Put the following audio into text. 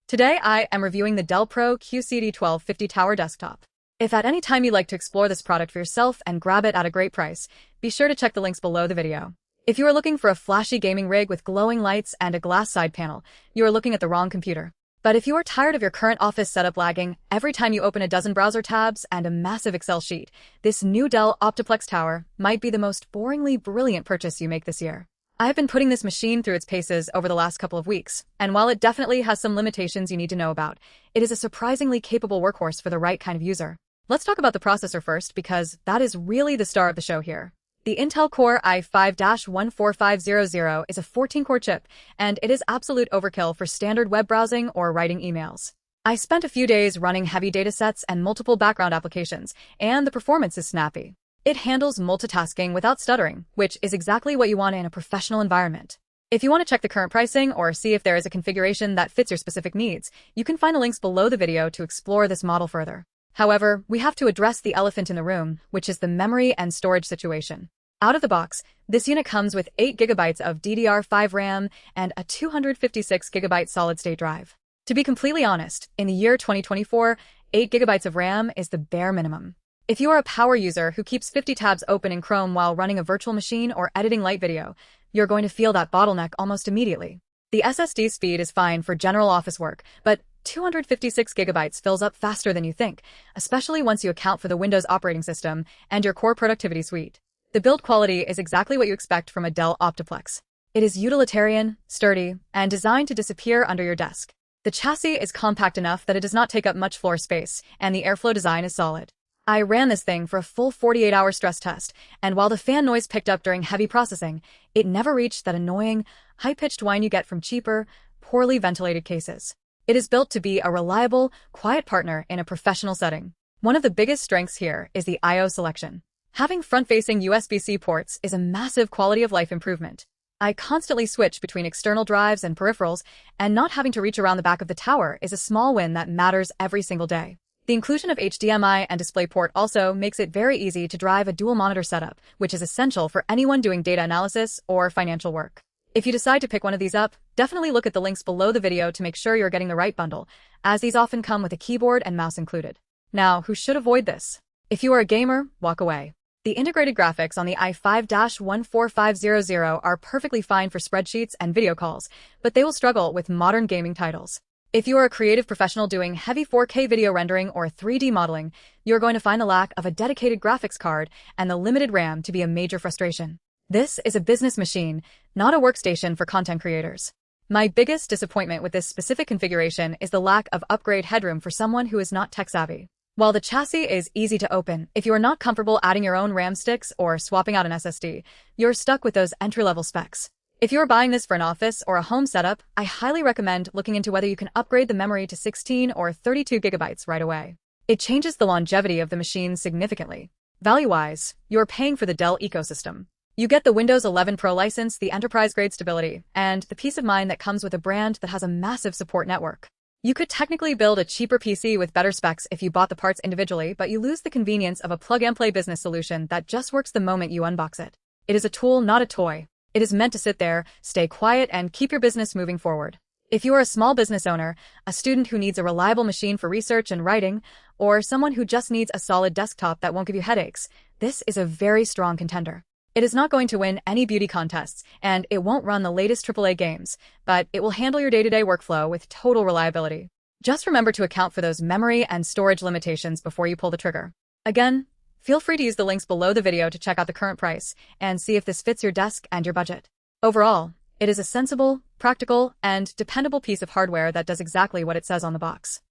Today I am reviewing the Dell Pro QCT1250 Tower Desktop. If at any time you'd like to explore this product for yourself and grab it at a great price, be sure to check the links below the video. If you are looking for a flashy gaming rig with glowing lights and a glass side panel, you are looking at the wrong computer. But if you are tired of your current office setup lagging every time you open a dozen browser tabs and a massive Excel sheet, this new Dell OptiPlex Tower might be the most boringly brilliant purchase you make this year. I've been putting this machine through its paces over the last couple of weeks, and while it definitely has some limitations you need to know about, it is a surprisingly capable workhorse for the right kind of user. Let's talk about the processor first, because that is really the star of the show here. The Intel Core i5-14500 is a 14-core chip, and it is absolute overkill for standard web browsing or writing emails. I spent a few days running heavy datasets and multiple background applications, and the performance is snappy. It handles multitasking without stuttering, which is exactly what you want in a professional environment. If you want to check the current pricing or see if there is a configuration that fits your specific needs, you can find the links below the video to explore this model further. However, we have to address the elephant in the room, which is the memory and storage situation. Out of the box, this unit comes with 8 GB of DDR5 RAM and a 256 GB solid-state drive. To be completely honest, in the year 2024, 8 GB of RAM is the bare minimum. If you are a power user who keeps 50 tabs open in Chrome while running a virtual machine or editing light video, you're going to feel that bottleneck almost immediately. The SSD speed is fine for general office work, but 256 GB fills up faster than you think, especially once you account for the Windows operating system and your core productivity suite. The build quality is exactly what you expect from a Dell OptiPlex. It is utilitarian, sturdy, and designed to disappear under your desk. The chassis is compact enough that it does not take up much floor space, and the airflow design is solid. I ran this thing for a full 48-hour stress test, and while the fan noise picked up during heavy processing, it never reached that annoying, high-pitched whine you get from cheaper, poorly ventilated cases. It is built to be a reliable, quiet partner in a professional setting. One of the biggest strengths here is the I/O selection. Having front-facing USB-C ports is a massive quality-of-life improvement. I constantly switch between external drives and peripherals, and not having to reach around the back of the tower is a small win that matters every single day. The inclusion of HDMI and DisplayPort also makes it very easy to drive a dual-monitor setup, which is essential for anyone doing data analysis or financial work. If you decide to pick one of these up, definitely look at the links below the video to make sure you're getting the right bundle, as these often come with a keyboard and mouse included. Now, who should avoid this? If you are a gamer, walk away. The integrated graphics on the i5-14500 are perfectly fine for spreadsheets and video calls, but they will struggle with modern gaming titles. If you are a creative professional doing heavy 4K video rendering or 3D modeling, you're going to find the lack of a dedicated graphics card and the limited RAM to be a major frustration. This is a business machine, not a workstation for content creators. My biggest disappointment with this specific configuration is the lack of upgrade headroom for someone who is not tech-savvy. While the chassis is easy to open, if you are not comfortable adding your own RAM sticks or swapping out an SSD, you're stuck with those entry-level specs. If you're buying this for an office or a home setup, I highly recommend looking into whether you can upgrade the memory to 16 or 32 GB right away. It changes the longevity of the machine significantly. Value-wise, you're paying for the Dell ecosystem. You get the Windows 11 Pro license, the enterprise-grade stability, and the peace of mind that comes with a brand that has a massive support network. You could technically build a cheaper PC with better specs if you bought the parts individually, but you lose the convenience of a plug-and-play business solution that just works the moment you unbox it. It is a tool, not a toy. It is meant to sit there, stay quiet, and keep your business moving forward. If you are a small business owner, a student who needs a reliable machine for research and writing, or someone who just needs a solid desktop that won't give you headaches, this is a very strong contender. It is not going to win any beauty contests, and it won't run the latest AAA games, but it will handle your day-to-day workflow with total reliability. Just remember to account for those memory and storage limitations before you pull the trigger. Again, feel free to use the links below the video to check out the current price and see if this fits your desk and your budget. Overall, it is a sensible, practical, and dependable piece of hardware that does exactly what it says on the box.